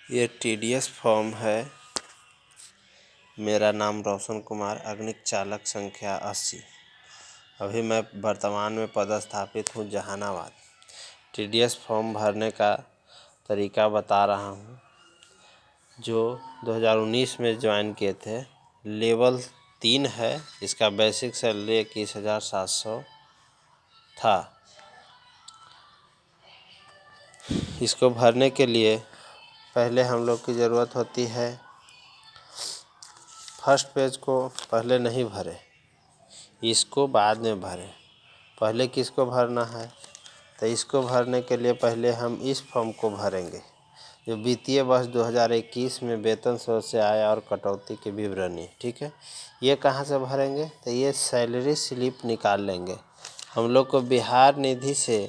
ये TDS form है। मेरा नाम रोशन कुमार, अग्निक चालक संख्या 80। अभी मैं वर्तमान में पदस्थापित हूँ जहानाबाद। TDS फॉर्म भरने का तरीका बता रहा हूँ। जो 2019 में ज्वाइन किए थे, लेवल 3 है। इसका बेसिक सैलरी 21,700 था। इसको भरने के लिए पहले हम लोग की ज़रूरत होती है, फर्स्ट पेज को पहले नहीं भरें, इसको बाद में भरें। पहले किसको भरना है, तो इसको भरने के लिए पहले हम इस फॉर्म को भरेंगे, जो वित्तीय वर्ष 2021 में वेतन स्रोत से आय और कटौती की विवरणी। ठीक है, ये कहाँ से भरेंगे, तो ये सैलरी स्लिप निकाल लेंगे। हम लोग को बिहार निधि से,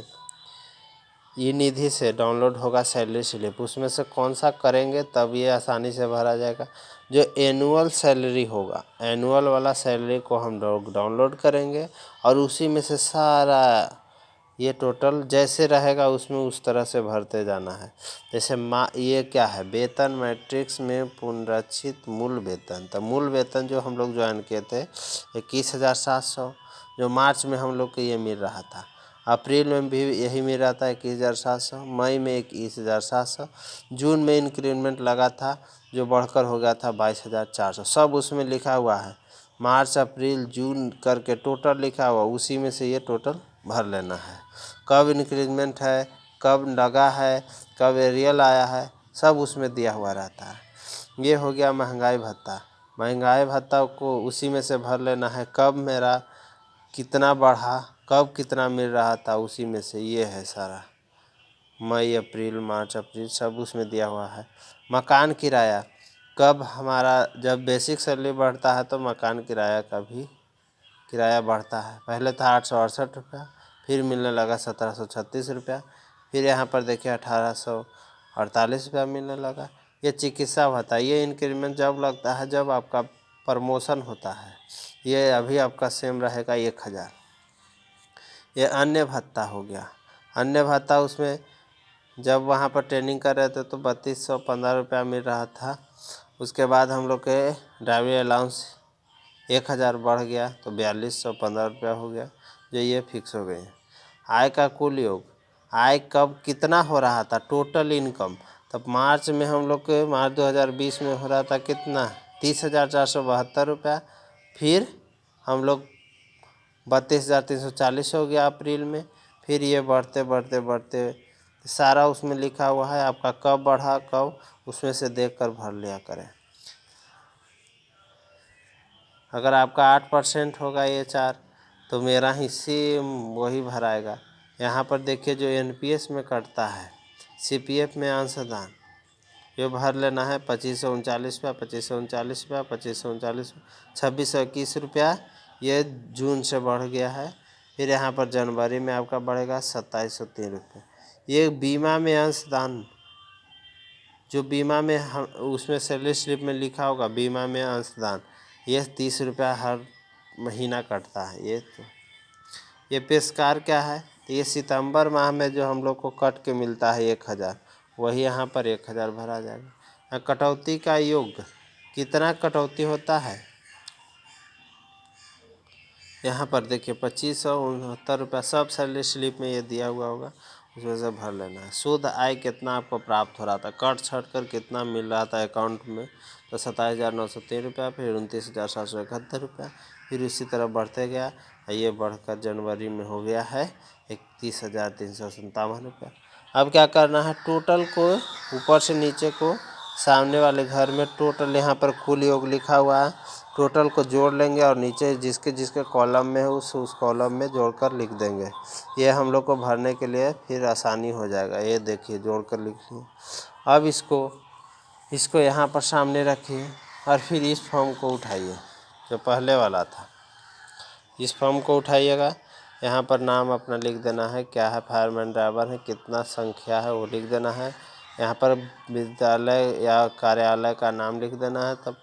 ई निधि से डाउनलोड होगा सैलरी स्लिप। उसमें से कौन सा करेंगे तब ये आसानी से भरा जाएगा। जो एनुअल सैलरी होगा, एनुअल वाला सैलरी को हम लोग डाउनलोड करेंगे और उसी में से सारा ये टोटल जैसे रहेगा उसमें उस तरह से भरते जाना है। जैसे ये क्या है, वेतन मैट्रिक्स में पुनरीक्षित मूल वेतन। तो मूल वेतन जो हम लोग ज्वाइन किए थे 21,700, जो मार्च में हम लोग को ये मिल रहा था, अप्रैल में भी यही मिल रहा था 21,700, मई में 21,700, जून में इंक्रीमेंट लगा था जो बढ़कर हो गया था 22,400। सब उसमें लिखा हुआ है, मार्च अप्रैल जून करके टोटल लिखा हुआ, उसी में से ये टोटल भर लेना है। कब इंक्रीमेंट है, कब लगा है, कब एरियल आया है, सब उसमें दिया हुआ रहता है। ये हो गया महंगाई भत्ता। महंगाई भत्ता को उसी में से भर लेना है। कब मेरा कितना बढ़ा, कब कितना मिल रहा था, उसी में से ये है सारा। मई अप्रैल मार्च अप्रैल सब उसमें दिया हुआ है। मकान किराया, कब हमारा जब बेसिक सैलरी बढ़ता है तो मकान किराया का भी किराया बढ़ता है। पहले था 868 रुपया, फिर मिलने लगा 1736 रुपया, फिर यहाँ पर देखिए 1848 रुपया मिलने लगा। ये चिकित्सा भत्ता, ये इंक्रीमेंट जब लगता है जब आपका प्रमोशन होता है। ये अभी आपका सेम रहेगा 1000। ये अन्य भत्ता हो गया। अन्य भत्ता उसमें जब वहाँ पर ट्रेनिंग कर रहे थे तो 3215 रुपया मिल रहा था। उसके बाद हम लोग के ड्राइवरी अलाउंस 1000 बढ़ गया तो 4215 रुपया हो गया, जो ये फिक्स हो गए। आय का कुल योग, आय कब कितना हो रहा था, टोटल इनकम, तब मार्च में हम लोग के, मार्च 2020 में हो रहा था कितना, 30,472 रुपया। फिर हम लोग 32,340 हो गया अप्रैल में। फिर ये बढ़ते बढ़ते बढ़ते सारा उसमें लिखा हुआ है, आपका कब बढ़ा कब, उसमें से देख कर भर लिया करें। अगर आपका 8% होगा ये 4, तो मेरा ही सेम वही भराएगा। यहाँ पर देखिए जो NPS में कटता है, CPF में अंशदान, ये भर लेना है 2539 रुपया, 2539 रुपया, 2539, 2621 रुपया। ये जून से बढ़ गया है। फिर यहाँ पर जनवरी में आपका बढ़ेगा 2703 रुपये। ये बीमा में अंशदान, जो बीमा में हम उसमें सैलरी स्लिप में लिखा होगा बीमा में अंशदान, ये 30 रुपया हर महीना कटता है। ये पेशकार क्या है, तो ये सितंबर माह में जो हम लोग को कट के मिलता है 1000, वही यहाँ पर 1000 भरा जाएगा। कटौती का योग, कितना कटौती होता है, यहाँ पर देखिए 2569 रुपया, सब सैलरी स्लिप में ये दिया हुआ होगा, उसमें से भर लेना है। शुद्ध आय कितना आपको प्राप्त हो रहा था, कट छट कर कितना मिल रहा था अकाउंट में, तो 27,903 रुपया, फिर 29,771 रुपया, फिर इसी तरह बढ़ते गया। ये बढ़कर जनवरी में हो गया है 31,357 रुपया। अब क्या करना है, टोटल को ऊपर से नीचे को, सामने वाले घर में टोटल यहाँ पर कुल योग लिखा हुआ है, टोटल को जोड़ लेंगे और नीचे जिसके जिसके कॉलम में है उस कॉलम में जोड़कर लिख देंगे। ये हम लोग को भरने के लिए फिर आसानी हो जाएगा। ये देखिए जोड़कर लिख लिए। अब इसको यहाँ पर सामने रखिए और फिर इस फॉर्म को उठाइए, जो पहले वाला था। इस फॉर्म को उठाइएगा, यहाँ पर नाम अपना लिख देना है, क्या है, फायरमैन ड्राइवर है, कितना संख्या है वो लिख देना है। यहाँ पर विद्यालय या कार्यालय का नाम लिख देना है। तब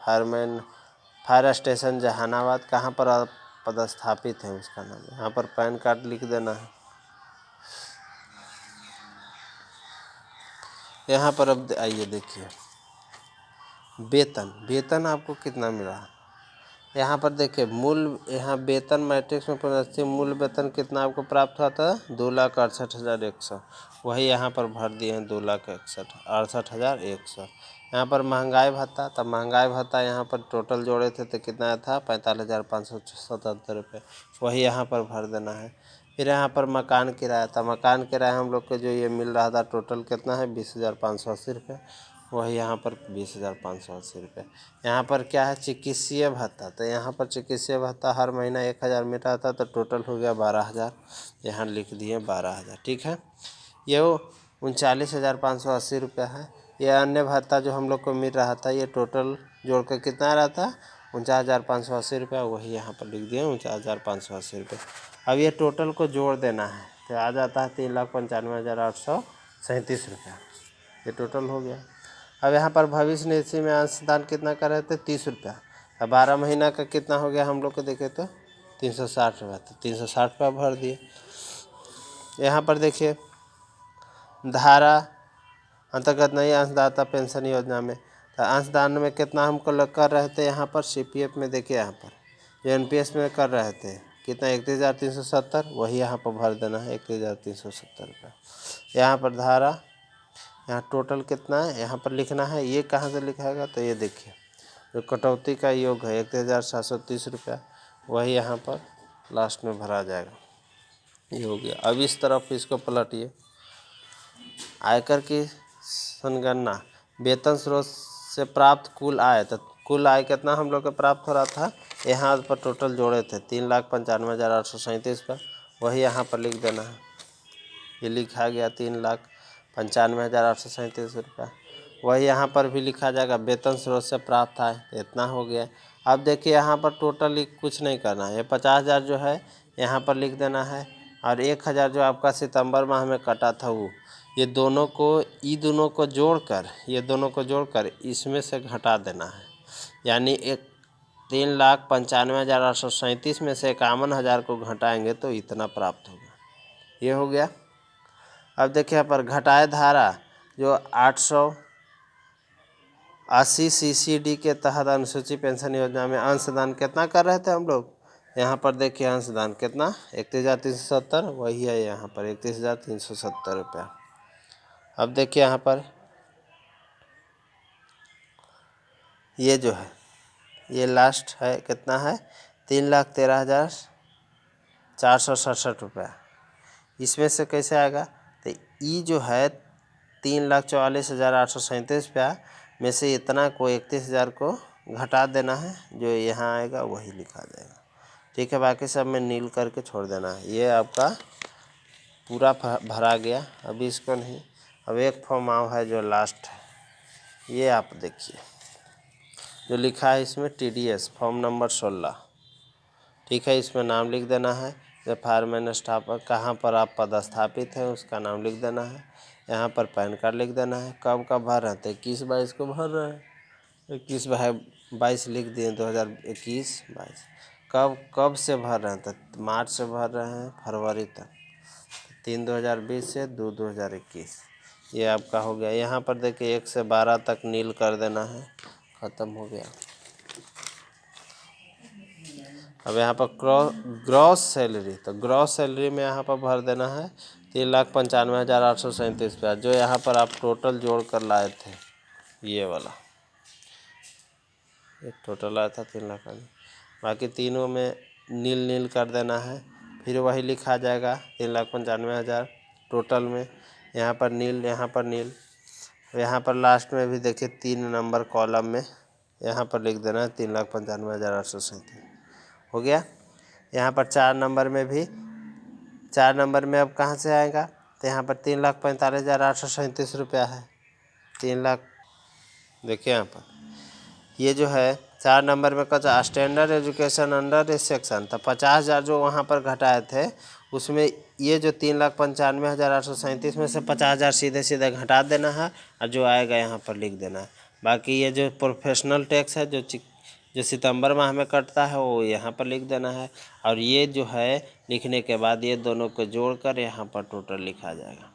फायर स्टेशन जहानाबाद कहाँ पर आप पदस्थापित है उसका नाम, यहाँ पर पैन कार्ड लिख देना है। यहाँ पर अब आइए देखिए वेतन, वेतन आपको कितना मिला। यहाँ पर देखिए मूल, यहाँ वेतन मैट्रिक्स में पुनर्स्थित मूल वेतन कितना आपको प्राप्त हुआ था, 2,68,100। वही यहाँ पर भर दिए हैं 2,68,100। यहाँ पर महंगाई भत्ता, तब महंगाई भत्ता यहाँ पर टोटल जोड़े थे तो कितना था, 45,577 रुपये। वही यहाँ पर भर देना है। फिर यहाँ पर मकान किराया था, मकान किराया हम लोग को जो ये मिल रहा था टोटल कितना है, 20,580 रुपये। वही यहाँ पर 20,580 रुपये। यहाँ पर क्या है, चिकित्सीय भत्ता, तो यहाँ पर चिकित्सीय भत्ता हर महीना 1,000 मिला था तो टोटल हो गया 12,000। यहाँ लिख दिए 12,000। ठीक है, ये 39,580 रुपया है। ये अन्य भत्ता जो हम लोग को मिल रहा था ये टोटल जोड़ कर कितना आ रहा था, 49,580 रुपया। वही यहाँ पर लिख दिए 49,580 रुपये। अब ये टोटल को जोड़ देना है तो आ जाता है 3,95,837 रुपया। ये टोटल हो गया। अब यहाँ पर भविष्य निधि में अंशदान कितना कर रहे थे, 30 रुपया। अब 12 महीना का कितना हो गया हम लोग को देखे तो 360 रुपया, तो 360 रुपया भर दिए। यहाँ पर देखिए धारा अंतर्गत नहीं अंशदाता पेंशन योजना में, तो अंशदान में कितना हमको कर रहे थे, यहाँ पर CPF में देखिए, यहाँ पर जो NPS में कर रहे थे कितना, 31,370। वही यहाँ पर भर देना है 31,370 रुपया। यहाँ पर धारा, यहाँ टोटल कितना है यहाँ पर लिखना है। ये कहाँ से लिखाएगा, तो ये देखिए जो कटौती का योग है 31,730 रुपया, वही यहाँ पर लास्ट में भरा जाएगा। ये हो गया। अब इस तरफ इसको पलटिए, आयकर की संगणना, वेतन स्रोत से प्राप्त कुल आय, तो कुल आय कितना हम लोग को प्राप्त हो रहा था, यहाँ पर टोटल जोड़े थे 3,95,837 पर। वही यहाँ पर लिख देना है, ये लिखा गया 3,95,837 रुपया। वही यहाँ पर भी लिखा जाएगा वेतन स्रोत से प्राप्त आय, इतना हो गया। अब देखिए यहाँ पर टोटल कुछ नहीं करना है, ये 50,000 जो है यहाँ पर लिख देना है, और 1,000 जो आपका सितंबर माह में कटा था वो, ये दोनों को दोनों को जोड़कर, ये दोनों को जोड़कर इसमें से घटा देना है। यानी 3,95,837 में से 51,000 को घटाएंगे तो इतना प्राप्त होगा। ये हो गया। अब देखिए यहाँ पर घटाए धारा जो 880 CCD के तहत अनुसूचित पेंशन योजना में अंशदान कितना कर रहे थे हम लोग, यहाँ पर देखिए अंशदान कितना 31,370, वही है यहाँ पर 31,370 रुपया। अब देखिए यहाँ पर ये जो है ये लास्ट है कितना है, 3,13,467 रुपया। इसमें से कैसे आएगा, तो ई जो है 3,44,837 रुपया में से इतना को 31,000 को घटा देना है, जो यहाँ आएगा वही लिखा जाएगा। ठीक है, बाकी सब में नील करके छोड़ देना है। ये आपका पूरा भरा गया। अभी इसको नहीं, अब एक फॉर्म आव है जो लास्ट है, ये आप देखिए जो लिखा है इसमें TDS फॉर्म नंबर 16। ठीक है, इसमें नाम लिख देना है, जो फायरमैन स्टाफ कहाँ पर आप पदस्थापित हैं उसका नाम लिख देना है। यहाँ पर पैन कार्ड लिख देना है। कब कब भर रहे हैं, तो 21/22 को भर रहे हैं, 21/22 लिख दिए, 2021-22। कब से भर रहे हैं, तो मार्च से भर रहे हैं फरवरी तक, 3/2020 से 2/2021। ये आपका हो गया। यहाँ पर देखिए 1 से 12 तक नील कर देना है, ख़त्म हो गया। अब यहाँ पर ग्रॉस सैलरी, तो ग्रॉस सैलरी में यहाँ पर भर देना है 3,95,837 रुपया, जो यहाँ पर आप टोटल जोड़ कर लाए थे, ये वाला ये टोटल आया था 3 लाख। बाकी तीनों में नील नील कर देना है, फिर वही लिखा जाएगा 3,95,000 टोटल में। यहाँ पर नील, यहाँ पर नील, यहाँ पर लास्ट में भी देखिए 3 नंबर कॉलम में यहाँ पर लिख देना है 3,95,837 हो गया। यहाँ पर 4 नंबर में भी, 4 नंबर में अब कहाँ से आएगा, तो यहाँ पर 3,45,837 रुपया है। 3 लाख देखिए यहाँ पर ये जो है 4 नंबर में कचा स्टैंडर्ड एजुकेशन अंडर इस सेक्शन, तो 50,000 जो वहाँ पर घटाए थे उसमें ये जो 3,95,837 में से 50,000 सीधे सीधे घटा देना है, और जो आएगा यहाँ पर लिख देना है। बाकी ये जो प्रोफेशनल टैक्स है जो सितंबर माह में कटता है वो यहाँ पर लिख देना है, और ये जो है लिखने के बाद ये दोनों को जोड़कर यहाँ पर टोटल लिखा जाएगा।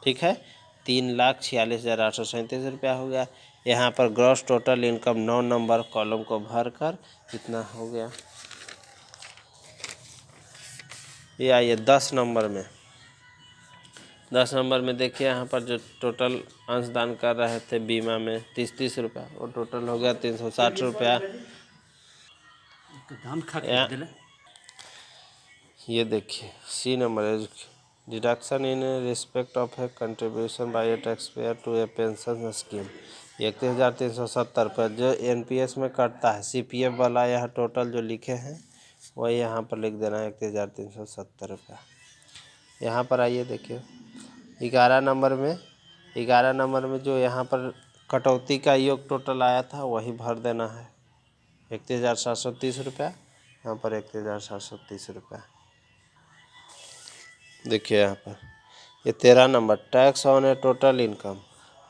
ठीक है, ₹3,46,837 हो गया। यहाँ पर gross total income 9 number column को भरकर कितना हो गया। ये आइए 10 नंबर में। 10 नंबर में देखिए यहाँ पर जो टोटल अंशदान कर रहे थे बीमा में 30 रुपया, वो टोटल हो गया 360 रुपया। ये देखिए C number, deduction in respect of a contribution by a tax payer to a pension scheme 31,370 रुपये जो NPS में कटता है। CPF वाला यह टोटल जो लिखे हैं वही यहाँ पर लिख देना है 31,370 रुपया। यहाँ पर आइए देखिए 11 नंबर में जो यहाँ पर कटौती का योग टोटल आया था वही भर देना है 31,730 रुपया। यहाँ पर 31,730 रुपया। देखिए यहाँ पर ये 13 number tax on A total income,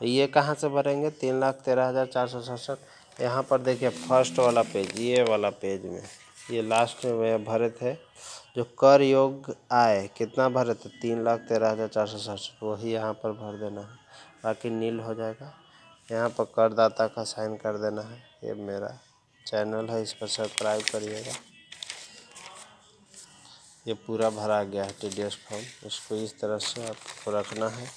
ये कहाँ से भरेंगे 3,13,467। यहाँ पर देखिए फर्स्ट वाला पेज, ये वाला पेज में, ये लास्ट में भरे थे जो कर योग्य आय कितना भरे थे 3,13,467, वही यहाँ पर भर देना है, बाकी नील हो जाएगा। यहाँ पर करदाता का साइन कर देना है। ये मेरा चैनल है, इस पर सब्सक्राइब करिएगा। ये पूरा भरा गया है TDS फॉर्म, इसको इस तरह से आपको रखना है।